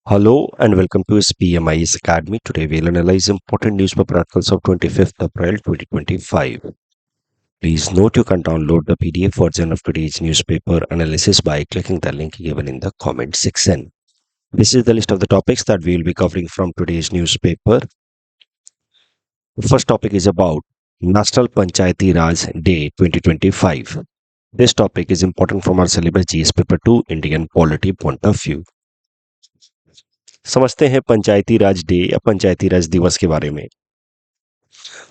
Hello and welcome to SPMI's Academy. Today we'll analyze important newspaper articles of 25th April 2025. Please note you can download the PDF version of today's newspaper analysis by clicking the link given in the comment section. This is the list of the topics that we will be covering from today's newspaper. The first topic is about National Panchayati Raj Day 2025. This topic is important from our syllabus GS Paper 2 Indian Polity point of view. समझते हैं पंचायती Raj day या पंचायती राज दिवस के बारे में।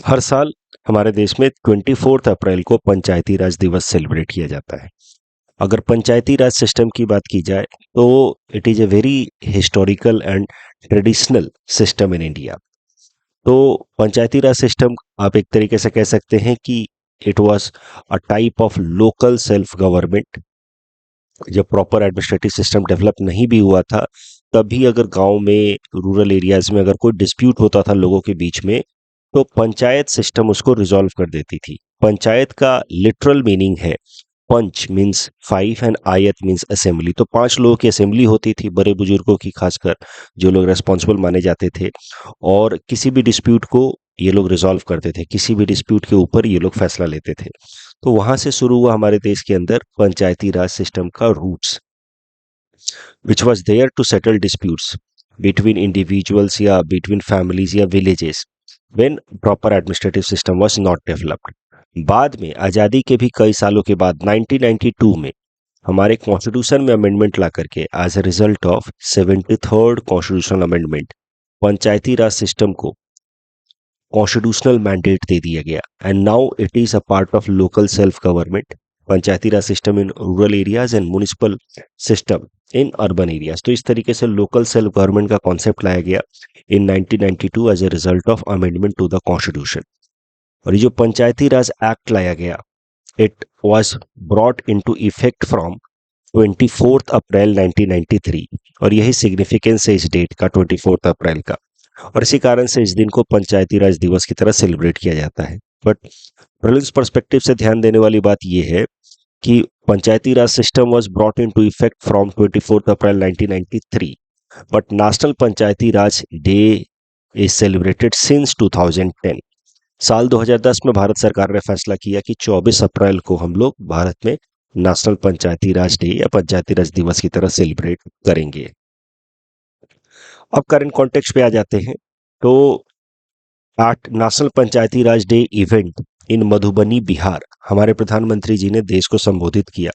हर साल हमारे देश में 24 अप्रैल को पंचायती राज दिवस सेलिब्रेट किया जाता है। अगर पंचायती राज सिस्टम की बात की जाए तो it is a very historical and traditional system in India. तो पंचायती राज सिस्टम आप एक तरीके से कह सकते हैं कि it was a type of local self government. जब प्रॉपर एडमिनिस्ट्रेटिव सिस्टम डेवलप नहीं भी हुआ था तब भी अगर गांव में रूरल एरियाज में अगर कोई डिस्प्यूट होता था लोगों के बीच में तो पंचायत सिस्टम उसको रिजॉल्व कर देती थी। पंचायत का लिटरल मीनिंग है पंच मीन्स 5 एंड आयत मीन्स असेंबली। तो 5 लोगों की असेंबली होती थी, बड़े बुजुर्गों की, खासकर जो लोग रेस्पॉन्सिबल माने जाते थे, और किसी भी डिस्प्यूट को ये लोग रिजॉल्व करते थे, किसी भी डिस्प्यूट के ऊपर ये लोग फैसला लेते थे। तो वहां से शुरू हुआ हमारे देश के अंदर पंचायती राज सिस्टम का roots, which was there to settle disputes between individuals या between families या villages when proper administrative system was not developed. बाद में आज़ादी के भी कई सालों के बाद 1992 में हमारे कॉन्स्टिट्यूशन में अमेंडमेंट ला करके as a result of 73rd constitutional amendment Panchayati Raj system को कॉन्स्टिट्यूशनल मैंडेट दे दिया गया and now it is a part of local self government. Panchayati Raj system in rural areas and municipal system in urban areas. तो इस तरीके से लोकल सेल्फ गवर्नमेंट का concept लाया गया in 1992 as a result of amendment to the constitution. और ये जो पंचायती राज एक्ट लाया गया it was brought into effect from 24 April 1993 और यही सिग्निफिकेंस है इस डेट का 24 अप्रैल का, और इसी कारण से इस दिन को पंचायती राज दिवस की तरह सेलिब्रेट किया जाता है। बट प्रीलिम्स पर्सपेक्टिव से ध्यान देने वाली बात यह है कि Panchayati Raj system was brought into effect from 24 April 1993 but national Panchayati Raj day is celebrated since 2010। साल 2010 में भारत सरकार ने फैसला किया कि 24 अप्रैल को हम लोग भारत में नेशनल पंचायती राज डे या पंचायती राज दिवस की तरह सेलिब्रेट करेंगे। अब करंट कॉन्टेक्स्ट पे आ जाते हैं। तो at national Panchayati Raj day event in Madhubani Bihar हमारे प्रधानमंत्री जी ने देश को संबोधित किया।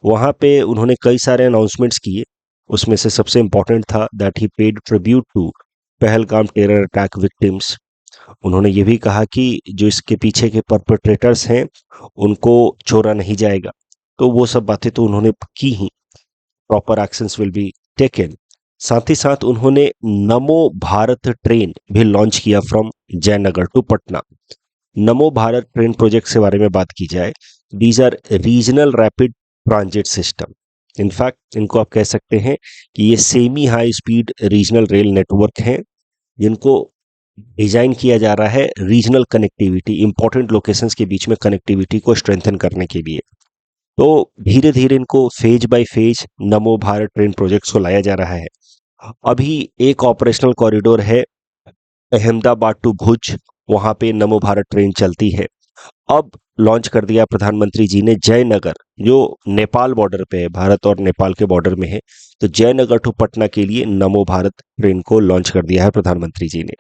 वहां पे उन्होंने कई सारे अनाउंसमेंट्स किए, उसमें से सबसे इंपॉर्टेंट था that he paid tribute to Pahalgam terror attack victims. उन्होंने ये भी कहा कि जो इसके पीछे के परपेट्रेटर्स हैं उनको छोड़ा नहीं जाएगा। तो वो सब बातें तो उन्होंने की ही, proper actions will be taken. साथ ही साथ उन्होंने नमो भारत ट्रेन भी लॉन्च किया from Jaynagar to Patna. Namo Bharat train project के बारे में बात की जाए, these are regional rapid transit system. In fact इनको आप कह सकते हैं कि ये semi high speed regional rail network हैं जिनको डिजाइन किया जा रहा है रीजनल कनेक्टिविटी, इंपॉर्टेंट लोकेशंस के बीच में कनेक्टिविटी को स्ट्रेंथन करने के लिए। तो धीरे धीरे इनको phase by phase NaMo Bharat train projects को लाया जा रहा है। अभी एक ऑपरेशनल कॉरिडोर है अहमदाबाद टू भुज, वहां पे नमो भारत ट्रेन चलती है। अब लॉन्च कर दिया प्रधानमंत्री जी ने जयनगर, जो नेपाल बॉर्डर पे है, भारत और नेपाल के बॉर्डर में है। तो जयनगर टू पटना के लिए नमो भारत ट्रेन को लॉन्च कर दिया है प्रधानमंत्री जी ने।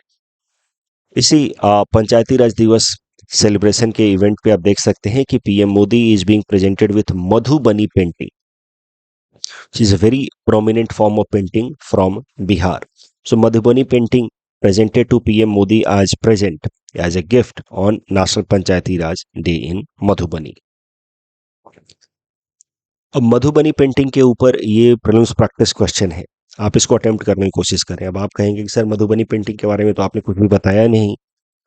इसी पंचायती राज दिवस सेलिब्रेशन के इवेंट पे आप देख सकते हैं कि PM Modi is being presented with Madhubani painting, which is a very prominent form of painting from Bihar. So Madhubani painting presented to PM Modi as present as a gift on National Panchayati Raj Day in Madhubani. अब Madhubani painting के ऊपर ये prelims practice question है, आप इसको attempt करने की कोशिश करें। अब आप कहेंगे कि सर मधुबनी पेंटिंग के बारे में तो आपने कुछ भी बताया नहीं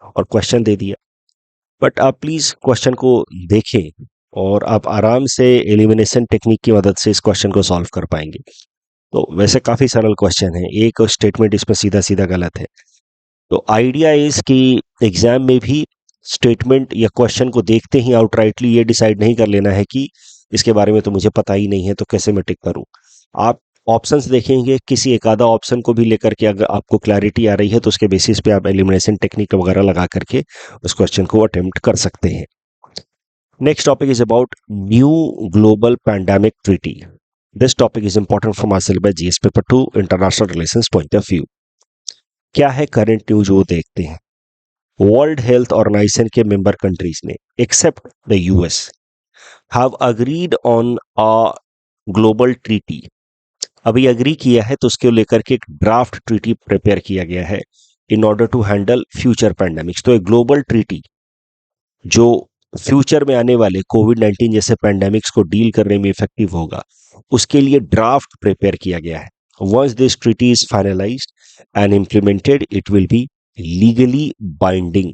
और क्वेश्चन दे दिया, बट आप प्लीज क्वेश्चन को देखें और आप आराम से एलिमिनेशन टेक्निक की मदद से इस क्वेश्चन को सॉल्व कर पाएंगे। तो वैसे काफी सरल क्वेश्चन है, एक स्टेटमेंट इसमें सीधा सीधा गलत है। तो आइडिया इज कि एग्जाम में भी स्टेटमेंट या क्वेश्चन को देखते ही आउटराइटली ये डिसाइड नहीं कर लेना है कि इसके बारे में तो मुझे पता ही नहीं है तो कैसे मैं टिक करूं। आप ऑप्शंस देखेंगे, किसी एक आधा ऑप्शन को भी लेकर के अगर आपको क्लैरिटी आ रही है तो उसके बेसिस पे आप एलिमिनेशन टेक्निक वगैरह लगा करके उस क्वेश्चन को अटेम्प्ट कर सकते हैं। Next topic is about new global pandemic treaty. This topic is important from our syllabus GS paper 2 international relations point of view. क्या है करंट न्यूज वो देखते हैं। वर्ल्ड हेल्थ ऑर्गेनाइजेशन के मेंबर कंट्रीज ने except the US have agreed on a global treaty. अभी agree किया है तो उसके लेकर के एक ड्राफ्ट ट्रीटी प्रिपेयर किया गया है in order to handle future pandemics. तो एक ग्लोबल ट्रीटी जो फ्यूचर में आने वाले कोविड-19 जैसे पैंडेमिक्स को डील करने में इफेक्टिव होगा, उसके लिए ड्राफ्ट प्रिपेयर किया गया है। Once this treaty is finalized and implemented it will be legally binding.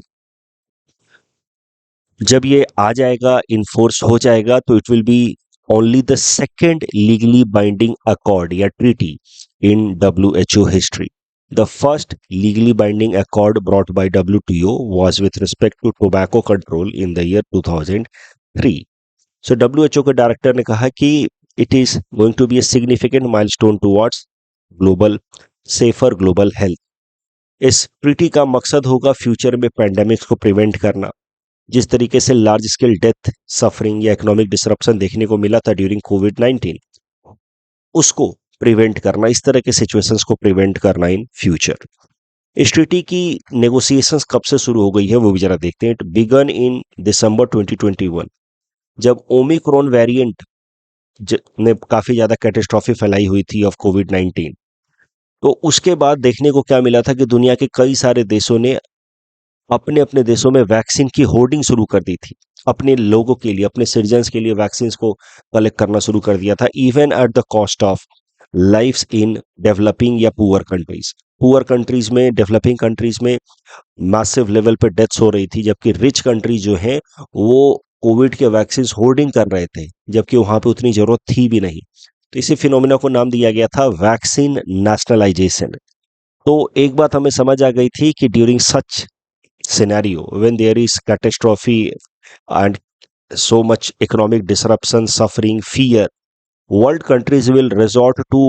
जब ये आ जाएगा, इनफोर्स हो जाएगा, तो it will be only the second legally binding accord या treaty in WHO history. The first legally binding accord brought by WTO was with respect to tobacco control in the year 2003. So WHO के director ने कहा कि it is going to be a significant milestone towards global safer global health. इस treaty का मकसद होगा future में pandemics को प्रिवेंट करना। जिस तरीके से लार्ज स्केल डेथ, सफरिंग या इकोनॉमिक डिसरप्शन देखने को मिला था ड्यूरिंग कोविड-19, उसको प्रिवेंट करना, इस तरह के सिचुएशंस को प्रिवेंट करना इन फ्यूचर। इस ट्रीटी की नेगोशिएशंस कब से शुरू हो गई है वो भी जरा देखते हैं। इट बिगन इन दिसंबर 2021 जब ओमिक्रॉन वेरिएंट ने काफी ज्यादा कैटेस्ट्रॉफी फैलाई हुई थी ऑफ कोविड-19। तो उसके बाद देखने को क्या मिला था कि दुनिया के कई सारे देशों ने अपने अपने देशों में वैक्सीन की होर्डिंग शुरू कर दी थी। अपने लोगों के लिए, अपने सिटीजन्स के लिए वैक्सीन को कलेक्ट करना शुरू कर दिया था, even at the cost of lifes in developing या पुअर कंट्रीज। पुअर कंट्रीज में, डेवलपिंग कंट्रीज में मैसिव लेवल पे डेथ्स हो रही थी, जबकि रिच कंट्रीज जो हैं वो कोविड के वैक्सीन होर्डिंग कर रहे थे, जबकि वहां पे उतनी जरूरत थी भी नहीं। तो इसी फिनोमिना को नाम दिया गया था वैक्सीन नेशनलाइजेशन। तो एक बात हमें समझ आ गई थी कि during such scenario when there is catastrophe and so much economic disruption, suffering, fear, world countries will resort to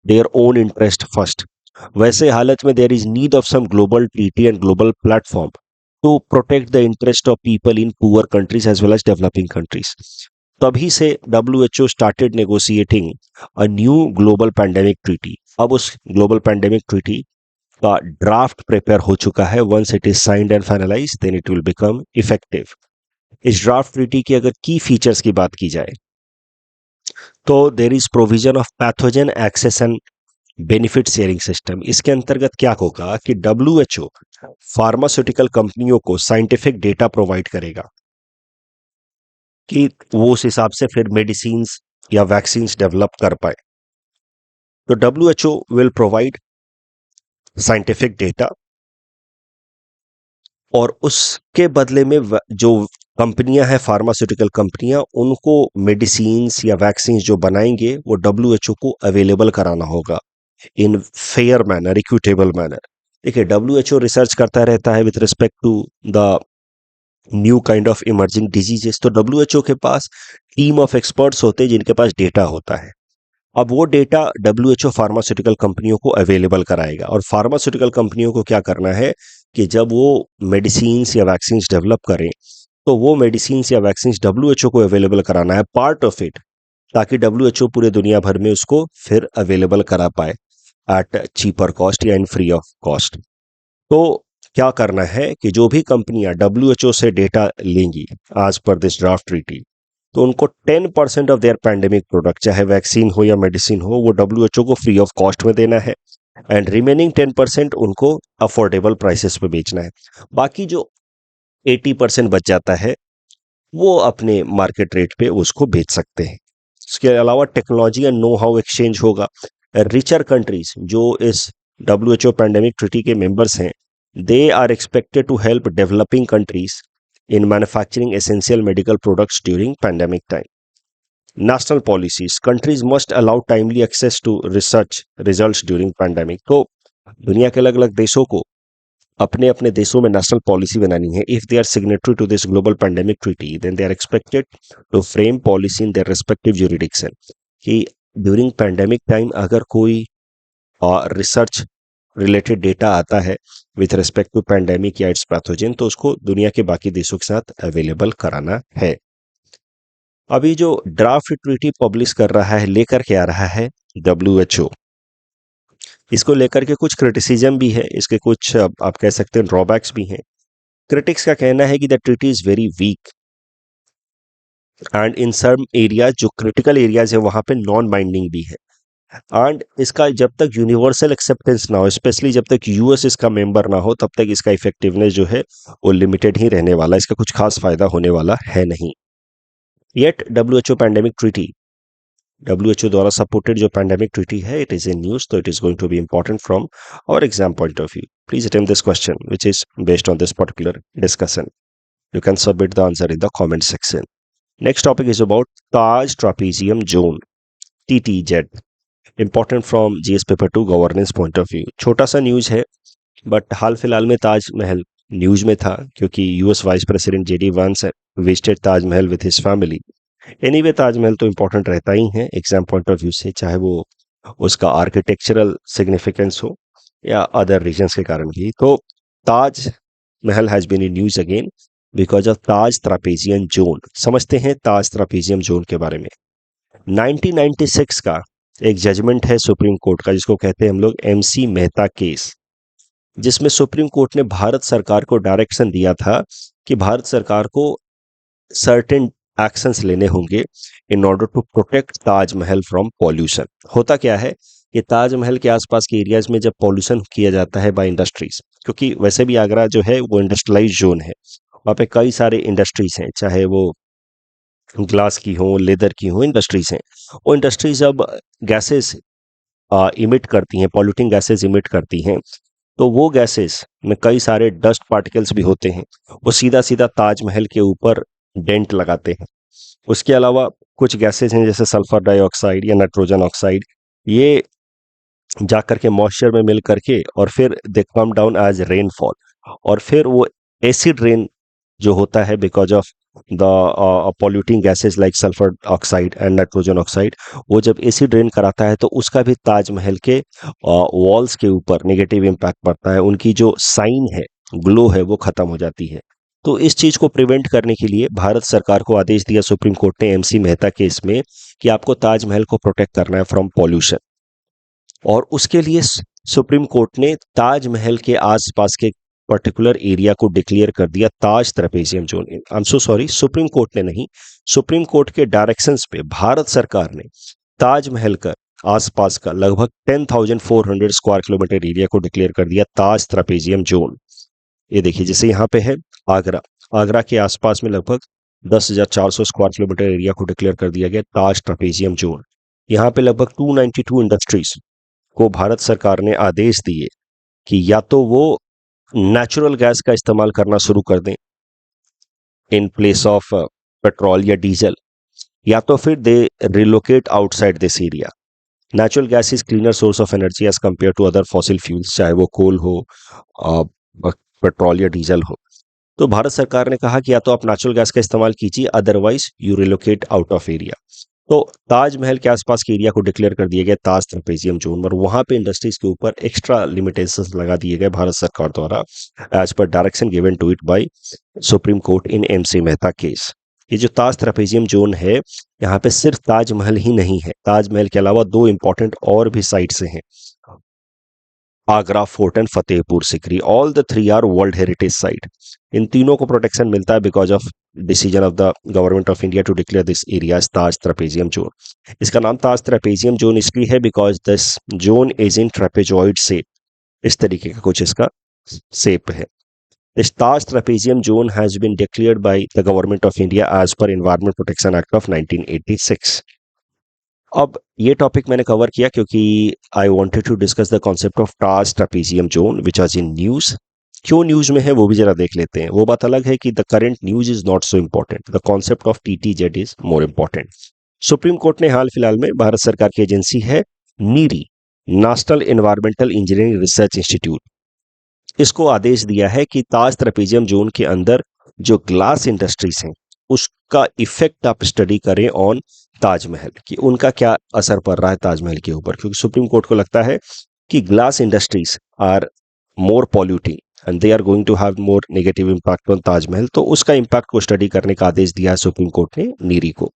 their own interest first. वैसे हालत में there is need of some global treaty and global platform to protect the interest of people in poor countries as well as developing countries. तभी से WHO started negotiating a new global pandemic treaty. अब उस global pandemic treaty का draft prepare हो चुका है। Once it is signed and finalize then it will become effective. इस draft treaty की अगर की फीचर्स की बात की जाए तो there is provision of pathogen access and benefit sharing system. इसके अंतर्गत क्या होगा कि WHO फार्मास्यूटिकल कंपनियों को साइंटिफिक डेटा प्रोवाइड करेगा कि वो उस हिसाब से फिर मेडिसिन या वैक्सीन डेवलप कर पाए। तो WHO will provide scientific data और उसके बदले में जो कंपनियां हैं, फार्मास्यूटिकल कंपनियां, उनको मेडिसिन्स या वैक्सीन जो बनाएंगे वो WHO को अवेलेबल कराना होगा in fair manner, equitable manner. देखिए, WHO रिसर्च करता रहता है with respect to the new kind of emerging diseases. तो WHO के पास टीम ऑफ एक्सपर्ट्स होते हैं जिनके पास डेटा होता है। अब वो डेटा WHO फार्मास्यूटिकल कंपनियों को अवेलेबल कराएगा और फार्मास्यूटिकल कंपनियों को क्या करना है कि जब वो मेडिसिन्स या वैक्सीन्स डेवलप करें तो वो मेडिसिन्स या वैक्सीन्स WHO को अवेलेबल कराना है, पार्ट ऑफ इट, ताकि WHO पूरे दुनिया भर में उसको फिर अवेलेबल करा पाए एट चीपर कॉस्ट या इन फ्री ऑफ कॉस्ट। तो क्या करना है कि जो भी कंपनियां WHO से डेटा लेंगी आज पर दिस ड्राफ्ट ट्रीटी, तो उनको 10% ऑफ देयर पैंडेमिक प्रोडक्ट, चाहे वैक्सीन हो या मेडिसिन हो, वो WHO को फ्री ऑफ कॉस्ट में देना है एंड रिमेनिंग 10% उनको अफोर्डेबल प्राइसेस पे बेचना है। बाकी जो 80% बच जाता है वो अपने मार्केट रेट पे उसको बेच सकते हैं। इसके अलावा technology and know how exchange होगा। रिचर कंट्रीज जो इस WHO पैंडेमिक ट्रीटी के मेंबर्स हैं, they are expected to help developing countries in manufacturing essential medical products during pandemic time. National policies. Countries must allow timely access to research results during pandemic. तो दुनिया के अलग अलग देशों को अपने अपने देशों में नेशनल पॉलिसी बनानी है। If they are signatory to this global pandemic treaty then they are expected to frame policy in their respective jurisdiction. कि ड्यूरिंग पैंडेमिक टाइम अगर कोई रिसर्च रिलेटेड डेटा आता है विथ रिस्पेक्ट टू पैंडेमिक या its pathogen, तो उसको दुनिया के बाकी देशों के साथ अवेलेबल कराना है। अभी जो ड्राफ्ट ट्रीटी पब्लिश कर रहा है, लेकर के आ रहा है WHO, इसको लेकर के कुछ क्रिटिसिज्म भी है, इसके कुछ आप कह सकते हैं ड्रॉबैक्स भी हैं। क्रिटिक्स का कहना है कि the treaty is very weak and in some area, जो क्रिटिकल एरियाज है वहां पे नॉन बाइंडिंग भी है। एंड इसका जब तक यूनिवर्सल एक्सेप्टेंस ना हो, स्पेशली जब तक यूएस इसका मेंबर ना हो, तब तक इसका इफेक्टिवनेस जो है वो लिमिटेड ही रहने वाला, इसका कुछ खास फायदा होने वाला है नहीं। Yet WHO pandemic treaty, WHO द्वारा सपोर्टेड जो पैंडेमिक ट्रीटी है, इट इज इन न्यूज, तो it is going to be important from our exam point of view. Please attempt this question which is based on this particular discussion. You can submit the answer in the comment section. Next topic is about Taj Trapezium Zone, TTZ. Important from GS paper 2 governance point of view. छोटा सा news है, but हाल फिलहाल में Taj Mahal news में था क्योंकि US vice president JD Vance visited Taj Mahal with his family. Anyway Taj Mahal तो important रहता ही है एग्जाम पॉइंट ऑफ व्यू से, चाहे वो उसका आर्किटेक्चरल सिग्निफिकेंस हो या अदर रीजंस के कारण भी। तो Taj Mahal has been in news again because of Taj trapezium zone. समझते हैं ताज ट्रापेजियम जोन के बारे में। 1996 का एक जजमेंट है सुप्रीम कोर्ट का, जिसको कहते हैं हम लोग MC मेहता केस, जिसमें सुप्रीम कोर्ट ने भारत सरकार को डायरेक्शन दिया था कि भारत सरकार को सर्टेन एक्शंस लेने होंगे in order to protect Taj Mahal from pollution. होता क्या है कि ताजमहल के आसपास के एरियाज में जब पॉल्यूशन किया जाता है बाय इंडस्ट्रीज, क्योंकि वैसे भी आगरा जो है वो इंडस्ट्रियलाइज जोन है, वहाँ पे कई सारे इंडस्ट्रीज हैं, चाहे वो ग्लास की हो, लेदर की हो, इंडस्ट्रीज हैं। वो इंडस्ट्रीज जब गैसेस इमिट करती हैं, पॉल्यूटिंग गैसेस इमिट करती हैं, तो वो गैसेस में कई सारे डस्ट पार्टिकल्स भी होते हैं, वो सीधा सीधा ताजमहल के ऊपर डेंट लगाते हैं। उसके अलावा कुछ गैसेस हैं जैसे सल्फर डाइऑक्साइड या नाइट्रोजन ऑक्साइड, ये जाकर के मॉइस्चर में मिल करके और फिर दे कम डाउन एज रेनफॉल, और फिर वो एसिड रेन जो होता है because of the polluting gases like sulphur oxide and nitrogen oxide, वो जब एसिड रेन कराता है तो उसका भी ताजमहल के वॉल्स के ऊपर नेगेटिव इम्पैक्ट पड़ता है, उनकी जो साइन है, ग्लो है, वो खत्म हो जाती है। तो इस चीज को प्रिवेंट करने के लिए भारत सरकार को आदेश दिया सुप्रीम कोर्ट ने MC मेहता केस में कि आपको ताजमहल को प्रोटेक्ट करना है फ्रॉम पॉल्यूशन, और उसके लिए सुप्रीम कोर्ट ने ताजमहल के आसपास के पर्टिकुलर एरिया को डिक्लेयर कर दिया Taj trapezium zone. I am so sorry, supreme court ने नहीं, सुप्रीम कोर्ट के डायरेक्शंस पे भारत सरकार ने ताजमहल का आसपास का लगभग 10,400 स्क्वायर किलोमीटर एरिया को डिक्लेयर कर दिया ताज ट्रेपेजियम जोन। ये देखिए, जैसे यहाँ पे है आगरा, आगरा के आसपास में लगभग 10,400 स्क्वायर किलोमीटर एरिया को डिक्लेयर कर दिया गया ताज ट्रेपेजियम जोन। यहाँ पे लगभग 292 इंडस्ट्रीज को भारत सरकार ने आदेश दिए कि या तो वो नेचुरल गैस का इस्तेमाल करना शुरू कर दें इन प्लेस ऑफ पेट्रोल या डीजल, या तो फिर they relocate outside this area. Natural gas is cleaner source of energy as compare to other fossil fuels, चाहे वो कोल हो, पेट्रोल या डीजल हो। तो भारत सरकार ने कहा कि या तो आप नेचुरल गैस का इस्तेमाल कीजिए, otherwise you relocate out of area. तो ताजमहल के आसपास के एरिया को डिक्लेयर कर दिया गया ताज ट्रेपेजियम जोन, और वहां पे इंडस्ट्रीज के ऊपर एक्स्ट्रा लिमिटेशंस लगा दिए गए भारत सरकार द्वारा as per direction given to it by Supreme Court in MC Mehta case. ये जो ताज ट्रेपेजियम जोन है, यहाँ पे सिर्फ ताजमहल ही नहीं है, ताजमहल के अलावा दो इंपॉर्टेंट और भी साइट्स हैं, Agra fort and Fatehpur Sikri. All the three are world heritage site. इन तीनों को प्रोटेक्शन मिलता है because of decision of the government of India to declare this area as Taj trapezium zone. इसका नाम ताज ट्रेपेजियम जोन इसलिए है because this zone is in trapezoid shape, इस तरीके का कुछ इसका शेप है। This Taj trapezium zone has been declared by the government of India as per environment protection act of 1986। अब ये टॉपिक मैंने कवर किया क्योंकि I wanted to discuss the concept of Taj trapezium zone which was in news. क्यों news में है वो भी जरा देख लेते हैं। वो बात अलग है कि the current news is not so important, the concept of TTZ is more important. Supreme court ने हाल फिलहाल में भारत सरकार की एजेंसी है NEERI, national environmental engineering research institute, इसको आदेश दिया है कि ताज ट्रेपेजियम जोन के अंदर जो ग्लास इंडस्ट्रीज हैं उसका इफेक्ट आप स्टडी करें ऑन ताजमहल कि उनका क्या असर पड़ रहा है ताजमहल के ऊपर, क्योंकि सुप्रीम कोर्ट को लगता है कि glass industries are more polluting and they are going to have more negative impact on Taj Mahal. तो उसका इम्पैक्ट को स्टडी करने का आदेश दिया है सुप्रीम कोर्ट ने नीरी को।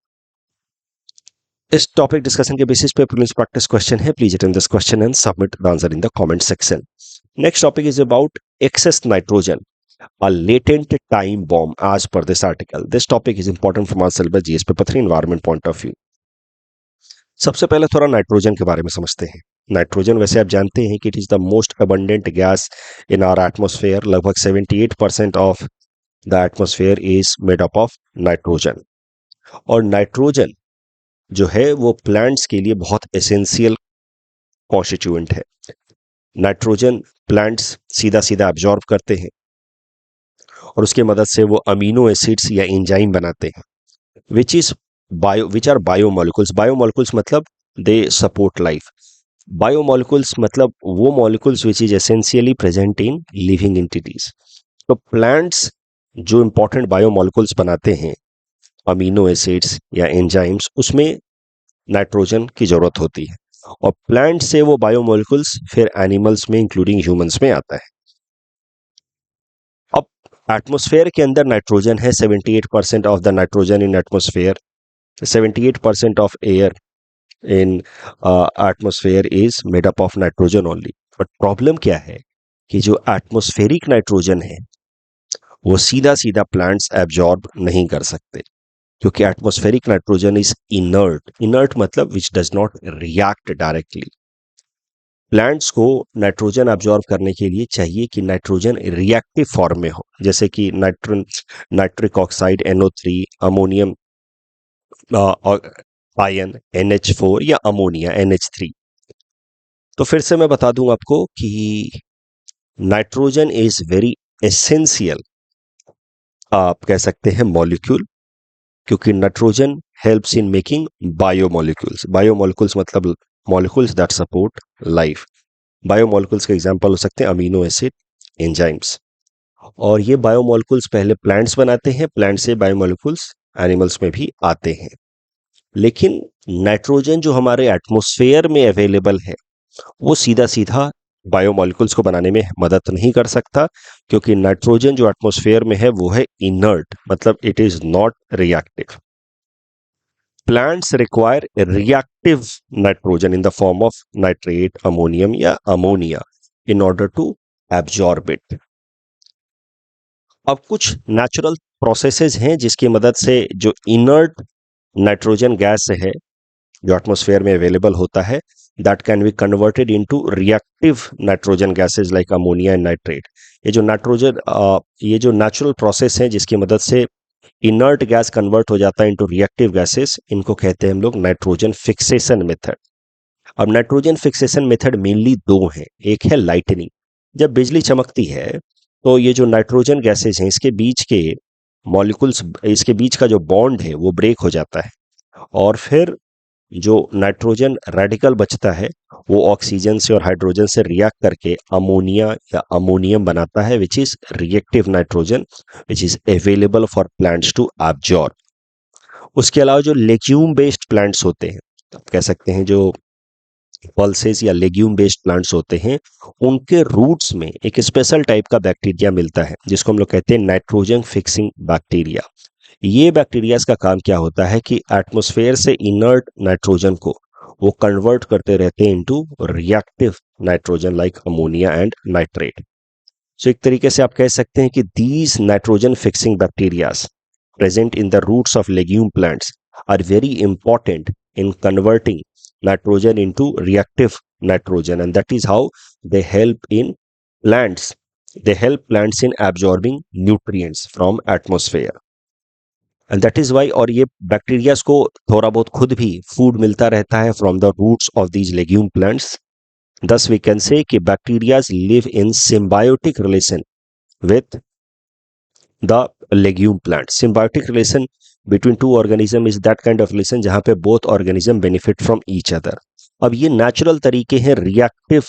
इस टॉपिक डिस्कशन के बेसिस पे प्रीलिम्स प्रैक्टिस क्वेश्चन है। Please attend this question and submit the answer in the comment section. Next topic is about excess nitrogen, a latent time bomb as per this article. This topic is important from our syllabus GS paper 3 environment point of view. सबसे पहले थोड़ा nitrogen के बारे में समझते हैं। Nitrogen वैसे आप जानते हैं कि it is the most abundant gas in our atmosphere. लगभग 78% of the atmosphere is made up of nitrogen. और नाइट्रोजन जो है वो प्लांट्स के लिए बहुत एसेंशियल कॉन्स्टिट्यूएंट है। नाइट्रोजन प्लांट्स सीधा सीधा एब्जॉर्ब करते हैं और उसके मदद से वो अमीनो एसिड्स या एंजाइम बनाते हैं विच आर बायोमोलिकुल्स। बायोमोलिकुल्स मतलब दे सपोर्ट लाइफ। बायोमोलिकुल्स मतलब वो molecules which is essentially present in living entities. तो प्लांट्स जो इंपॉर्टेंट बायोमोलिकुल्स बनाते हैं, अमीनो एसिड्स या एंजाइम्स, उसमें नाइट्रोजन की जरूरत होती है और प्लांट से वो बायोमोलिकुल्स फिर एनिमल्स में इंक्लूडिंग ह्यूमंस में आता है। अब एटमॉस्फेयर के अंदर नाइट्रोजन है। 78% of the nitrogen in atmosphere, 78% of air in atmosphere is made up of nitrogen only. But problem क्या है कि जो एटमॉस्फेरिक नाइट्रोजन है वो सीधा सीधा प्लांट्स एब्जॉर्ब नहीं कर सकते, क्योंकि atmospheric nitrogen is inert. Inert मतलब which does not react directly. Plants को नाइट्रोजन एब्जॉर्ब करने के लिए चाहिए कि नाइट्रोजन रिएक्टिव फॉर्म में हो, जैसे कि nitric oxide NO3, ammonium ion NH4 या अमोनिया NH3। तो फिर से मैं बता दूं आपको कि नाइट्रोजन इज वेरी एसेंशियल, आप कह सकते हैं, मॉलिक्यूल, क्योंकि nitrogen helps in making biomolecules. Biomolecules मतलब molecules that support life. Biomolecules के एग्जांपल हो सकते हैं अमीनो एसिड, एंजाइम्स। और ये बायोमोलिक्यूल्स पहले प्लांट्स बनाते हैं, प्लांट से बायोमोलिक्यूल्स एनिमल्स में भी आते हैं। लेकिन नाइट्रोजन जो हमारे एटमॉस्फेयर में अवेलेबल है वो सीधा सीधा बायोमोलिक्यूल्स को बनाने में मदद नहीं कर सकता, क्योंकि नाइट्रोजन जो एटमॉस्फेयर में है वो है इनर्ट, मतलब it is not reactive. Plants require reactive nitrogen in the form of nitrate, ammonium या ammonia in order to absorb it. अब कुछ नेचुरल प्रोसेसेस हैं जिसकी मदद से जो इनर्ट नाइट्रोजन गैस है जो एटमॉस्फेयर में अवेलेबल होता है, that can be converted into reactive nitrogen gases like ammonia and nitrate. ये जो नेचुरल प्रोसेस है जिसकी मदद से इनर्ट गैस कन्वर्ट हो जाता है इनटू रिएक्टिव गैसेस, इनको कहते हैं हम लोग नाइट्रोजन फिक्सेशन मेथड। अब नाइट्रोजन फिक्सेशन मेथड मेनली दो हैं। एक है लाइटनिंग। जब बिजली चमकती है तो ये जो नाइट्रोजन गैसेस हैं इसके बीच के मॉलिक्यूल्स, इसके बीच का जो बॉन्ड है वो ब्रेक हो जाता है और फिर जो नाइट्रोजन रेडिकल बचता है वो ऑक्सीजन से और हाइड्रोजन से रिएक्ट करके अमोनिया या अमोनियम बनाता है, which is reactive nitrogen which is available for plants to absorb. उसके अलावा जो लेग्यूम बेस्ड प्लांट्स होते हैं, आप कह सकते हैं जो पल्सेस या लेग्यूम बेस्ड प्लांट्स होते हैं, उनके रूट्स में एक स्पेशल टाइप का बैक्टीरिया मिलता है जिसको हम लोग कहते हैं नाइट्रोजन फिक्सिंग बैक्टीरिया। ये बैक्टीरियाज का काम क्या होता है कि एटमॉस्फेयर से इनर्ट नाइट्रोजन को वो कन्वर्ट करते रहते हैं into reactive nitrogen like ammonia and nitrate. So एक तरीके से आप कह सकते हैं कि these nitrogen fixing bacterias present in the roots of legume plants are very important in converting nitrogen into reactive nitrogen, and that is how they help plants in absorbing nutrients from atmosphere, and that is why, और ये bacterias को थोड़ा बहुत खुद भी food मिलता रहता है from the roots of these legume plants. Thus we can say कि bacterias live in symbiotic relation with the legume plant. Symbiotic relation between two organism is that kind of relation जहां पे both organism benefit from each other. अब ये natural तरीके हैं reactive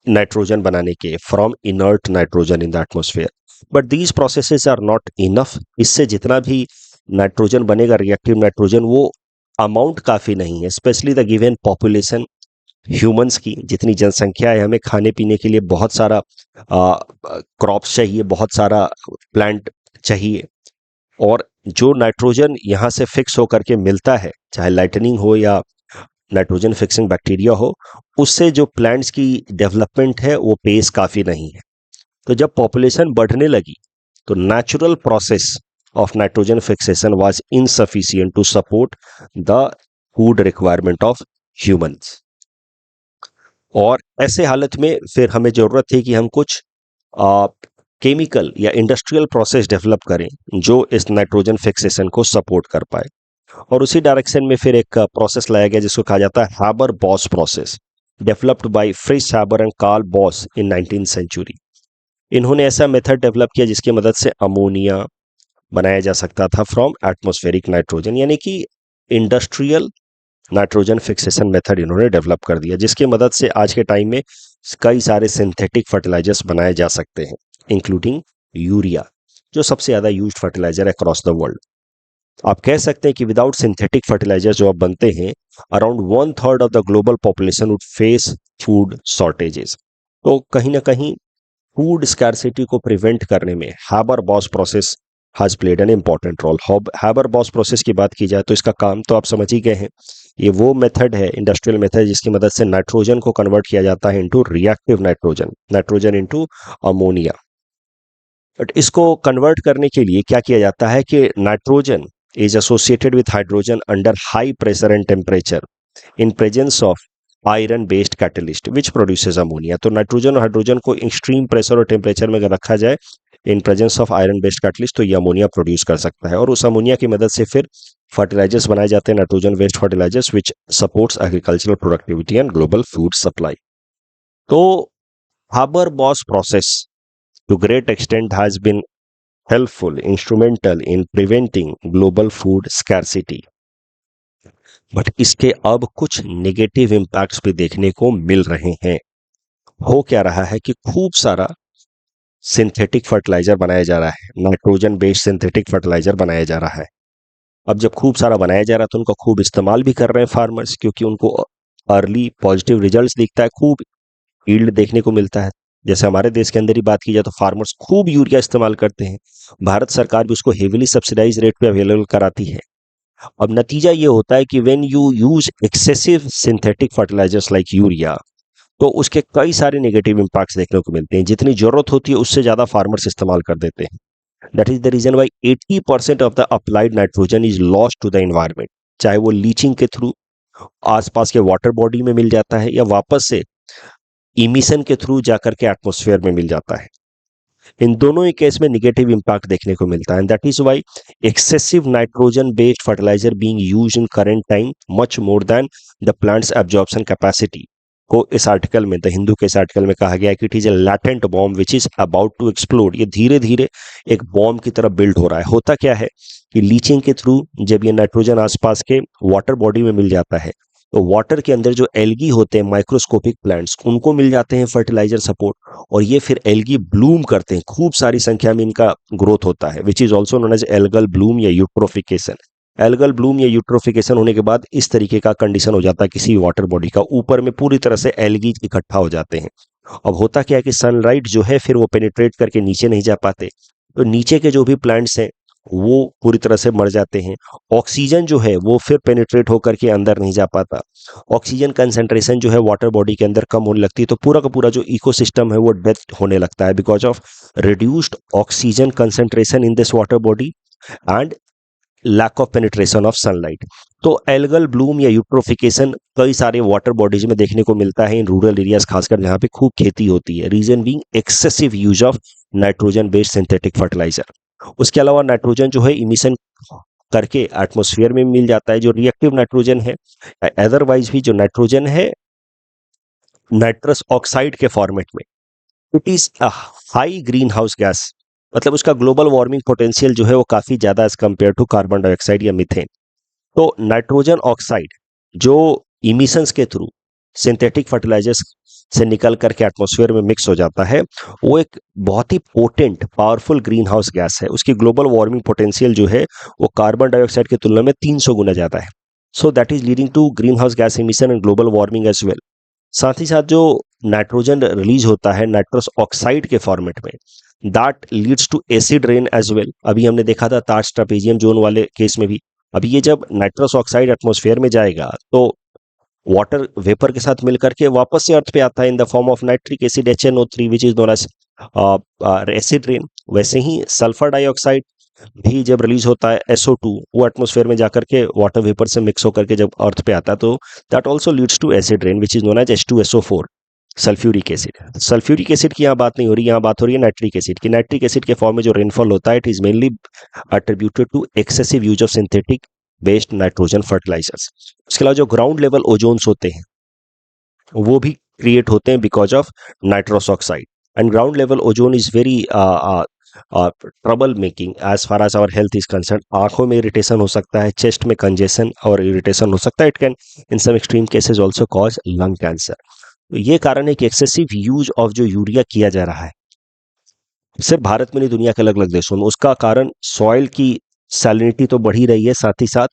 nitrogen बनाने के from inert nitrogen in the atmosphere, but these processes are not enough. इससे जितना भी नाइट्रोजन बनेगा रिएक्टिव नाइट्रोजन वो अमाउंट काफ़ी नहीं है, specially the given population humans की जितनी जनसंख्या है, हमें खाने पीने के लिए बहुत सारा क्रॉप्स चाहिए, बहुत सारा प्लांट चाहिए, और जो नाइट्रोजन यहाँ से फिक्स होकर के मिलता है, चाहे लाइटनिंग हो या नाइट्रोजन फिक्सिंग बैक्टीरिया हो, उससे जो प्लांट्स की डेवलपमेंट है वो पेस काफ़ी नहीं है। तो जब पॉपुलेशन बढ़ने लगी तो natural process of nitrogen fixation was insufficient to support the food requirement of humans. और ऐसे हालत में फिर हमें ज़रूरत थी कि हम कुछ केमिकल या इंडस्ट्रियल प्रोसेस डेवलप करें जो इस नाइट्रोजन फिक्सेशन को सपोर्ट कर पाए। और उसी डायरेक्शन में फिर एक प्रोसेस लाया गया जिसको कहा जाता है Haber Bosch process, developed by Fritz Haber and Carl Bosch in 19th century. इन्होंने ऐसा मेथड डेवलप किया जिसकी मदद से अमोनिया बनाया जा सकता था फ्रॉम एटमॉस्फेरिक नाइट्रोजन, यानी कि इंडस्ट्रियल नाइट्रोजन फिक्सेशन मेथड इन्होंने डेवलप कर दिया, जिसकी मदद से आज के टाइम में कई सारे सिंथेटिक फर्टिलाइजर्स बनाए जा सकते हैं, इंक्लूडिंग यूरिया, जो सबसे ज़्यादा यूज्ड फर्टिलाइजर है अक्रॉस द वर्ल्ड। आप कह सकते हैं कि विदाउट सिंथेटिक फर्टिलाइजर जो अब बनते हैं, around 1/3 of the global population would face food shortages. तो कहीं ना कहीं फूड स्कैरसिटी को प्रिवेंट करने में Haber Bosch process has played an important role. Haber Bosch process की बात की जाए तो इसका काम तो आप समझ ही गए हैं, ये वो मेथड है, इंडस्ट्रियल मेथड, जिसकी मदद से नाइट्रोजन को कन्वर्ट किया जाता है into reactive nitrogen, nitrogen into ammonia. But इसको कन्वर्ट करने के लिए क्या किया जाता है कि nitrogen is associated with hydrogen under high pressure and temperature in presence of iron based catalyst which produces ammonia। तो नाइट्रोजन और हाइड्रोजन को एक्सट्रीम प्रेशर और टेम्परेचर में अगर रखा जाए in presence of iron based catalyst, तो ये अमोनिया प्रोड्यूस कर सकता है, और उस अमोनिया की मदद से फिर फर्टिलाइजर्स बनाए जाते हैं, nitrogen based fertilisers which supports agricultural productivity and global food supply. तो Haber Bosch process to great extent has been helpful, instrumental in preventing global food scarcity। But इसके अब कुछ नेगेटिव इम्पैक्ट्स भी देखने को मिल रहे हैं। हो क्या रहा है कि खूब सारा सिंथेटिक फर्टिलाइजर बनाया जा रहा है, नाइट्रोजन बेस्ड सिंथेटिक फर्टिलाइजर बनाया जा रहा है। अब जब खूब सारा बनाया जा रहा है तो उनका खूब इस्तेमाल भी कर रहे हैं फार्मर्स, क्योंकि उनको अर्ली पॉजिटिव रिजल्ट्स दिखता है, खूब यील्ड देखने को मिलता है। जैसे हमारे देश के अंदर ही बात की जाए तो फार्मर्स खूब यूरिया इस्तेमाल करते हैं, भारत सरकार भी उसको हेविली सब्सिडाइज रेट पे अवेलेबल कराती है। अब नतीजा ये होता है कि when you use excessive synthetic fertilizers like urea, तो उसके कई सारे नेगेटिव इम्पैक्ट्स देखने को मिलते हैं। जितनी जरूरत होती है उससे ज्यादा फार्मर्स इस्तेमाल कर देते हैं। That is the reason why 80% of the applied nitrogen is lost to the environment, चाहे वो लीचिंग के थ्रू आसपास के वाटर बॉडी में मिल जाता है या वापस से इमिशन के थ्रू जाकर के एटमॉस्फेयर में मिल जाता है। इन दोनों ही केस में निगेटिव इम्पैक्ट देखने को मिलता है, and that is why excessive nitrogen based fertilizer being used in current time much more than the plants absorption capacity को इस आर्टिकल में, द हिंदू के इस आर्टिकल में कहा गया है कि it is a latent bomb which is about to explode. ये धीरे धीरे एक बॉम्ब की तरह बिल्ड हो रहा है। होता क्या है कि लीचिंग के थ्रू जब ये नाइट्रोजन आसपास के वाटर बॉडी में मिल जाता है, तो वाटर के अंदर जो एल्गी होते हैं, माइक्रोस्कोपिक प्लांट्स, उनको मिल जाते हैं फर्टिलाइजर सपोर्ट, और ये फिर एल्गी ब्लूम करते हैं, खूब सारी संख्या में इनका ग्रोथ होता है, which is also known as algal bloom या यूट्रोफिकेशन। एल्गल ब्लूम या यूट्रोफिकेशन होने के बाद इस तरीके का कंडीशन हो जाता है किसी वाटर बॉडी का, ऊपर में पूरी तरह से एल्गी इकट्ठा हो जाते हैं। अब होता क्या है कि सनलाइट जो है फिर वो पेनिट्रेट करके नीचे नहीं जा पाते, तो नीचे के जो भी प्लांट्स हैं वो पूरी तरह से मर जाते हैं। ऑक्सीजन जो है वो फिर पेनिट्रेट होकर के अंदर नहीं जा पाता, ऑक्सीजन कंसंट्रेशन जो है वाटर बॉडी के अंदर कम होने लगती है, तो पूरा का पूरा जो इकोसिस्टम है वो डेथ होने लगता है because of reduced oxygen concentration in this water body and lack of penetration of sunlight. तो एल्गल ब्लूम या यूट्रोफिकेशन कई सारे वाटर बॉडीज में देखने को मिलता है इन रूरल एरियाज, खासकर जहाँ पे खूब खेती होती है। Reason being excessive use of nitrogen based synthetic fertilizer. उसके अलावा नाइट्रोजन जो है इमिशन करके एटमॉस्फेयर में मिल जाता है, जो रिएक्टिव नाइट्रोजन है। अदरवाइज भी जो नाइट्रोजन है नाइट्रस ऑक्साइड के फॉर्मेट में, it is a high green house gas, मतलब उसका ग्लोबल वार्मिंग पोटेंशियल जो है वो काफी ज्यादा as compare to carbon dioxide या मीथेन। तो नाइट्रोजन ऑक्साइड जो इमिशंस के थ्रू सिंथेटिक फर्टिलाइजर्स से निकल करके एटमॉस्फेयर में मिक्स हो जाता है, वो एक बहुत ही potent powerful green house gas है। उसकी ग्लोबल वार्मिंग पोटेंशियल जो है वो कार्बन डाइऑक्साइड की तुलना में 300 गुना ज्यादा है। So that is leading to green house gas emission and global warming as well. साथ ही साथ जो नाइट्रोजन रिलीज होता है नाइट्रस ऑक्साइड के फॉर्मेट में, that leads to acid rain as well. अभी हमने देखा था ताज ट्रापेजियम जोन वाले केस में भी। अभी ये जब नाइट्रस ऑक्साइड एटमॉस्फेयर में जाएगा तो वाटर वेपर के साथ मिलकर के वापस से अर्थ पे आता है in the form of nitric acid HNO3 which is known as acid rain. वैसे ही सल्फर डाइऑक्साइड भी जब रिलीज होता है SO2, वो एटमॉस्फेयर में जाकर के वाटर वेपर से मिक्स होकर के जब अर्थ पे आता है तो that also leads to acid rain which is known as H2SO4 sulphuric acid. Sulphuric acid की यहाँ बात नहीं हो रही, यहाँ बात हो रही है नाइट्रिक एसिड की। नाइट्रिक एसिड के फॉर्म में जो रेनफॉल होता है it is mainly attributed to excessive use of synthetic based nitrogen fertilisers. उसके अलावा जो ग्राउंड लेवल ओजोन्स होते हैं वो भी क्रिएट होते हैं because of nitrous oxide. And ground level ozone is very trouble making as far as our health is concern. आंखों में इरिटेशन हो सकता है, चेस्ट में कंजेशन और इरिटेशन हो सकता है। It can in some extreme cases also cause lung cancer. तो ये कारण है कि एक्सेसिव यूज ऑफ जो यूरिया किया जा रहा है सिर्फ भारत में नहीं दुनिया के अलग अलग देशों में, उसका कारण सॉइल की सैलिनिटी तो बढ़ ही रही है, साथ ही साथ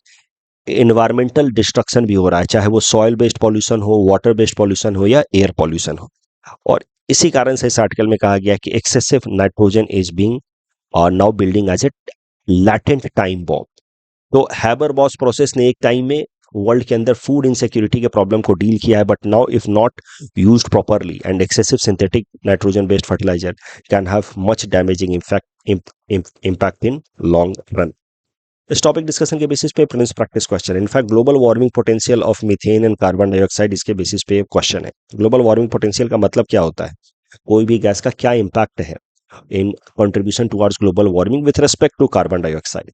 इन्वायरमेंटल डिस्ट्रक्शन भी हो रहा है, चाहे वो सॉइल बेस्ड पॉल्यूशन हो, वाटर बेस्ड पॉल्यूशन हो या एयर पॉल्यूशन हो। और इसी कारण से इस आर्टिकल में कहा गया कि एक्सेसिव नाइट्रोजन इज बीइंग और now building as a latent time bomb. तो हैबर-बॉश प्रोसेस ने एक टाइम में वर्ल्ड के अंदर फूड इनसिक्योरिटी के प्रॉब्लम को डील किया है, but now if not used properly and excessive synthetic nitrogen based fertilizer can have much damaging impact in long run. इस टॉपिक डिस्कशन के बेसिस पे प्रिलिम्स प्रैक्टिस क्वेश्चन है। In fact global warming potential of methane and carbon dioxide इसके basis पे question है। Global warming potential का मतलब क्या होता है, कोई भी गैस का क्या इंपैक्ट है in contribution towards global warming with respect to carbon dioxide.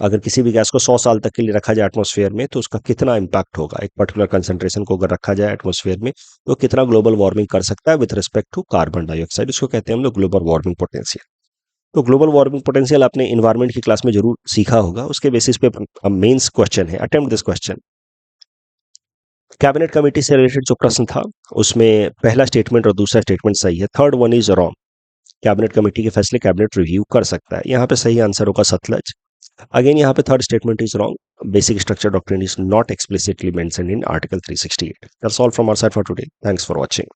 अगर किसी भी गैस को 100 साल तक के लिए रखा जाए एटमॉस्फेयर में तो उसका कितना इंपैक्ट होगा, एक पर्टिकुलर कंसंट्रेशन को अगर रखा जाए एटमॉस्फेयर में तो कितना ग्लोबल वार्मिंग कर सकता है with respect to carbon dioxide, इसको कहते हैं हम लोग ग्लोबल वार्मिंग पोटेंशियल। तो ग्लोबल वार्मिंग पोटेंशियल आपने इन्वायरमेंट की क्लास में जरूर सीखा होगा, उसके बेसिस पे मेंस क्वेश्चन है। Attempt this question. Cabinet committee से रिलेटेड जो प्रश्न था उसमें पहला स्टेटमेंट और दूसरा स्टेटमेंट सही है, third one is wrong. Cabinet committee के फैसले कैबिनेट रिव्यू कर सकता है, यहाँ पे सही आंसर होगा सतलज। अगेन यहाँ पे third statement is wrong, basic structure doctrine is not explicitly mentioned in article 368। That's all from our side for today, thanks for watching.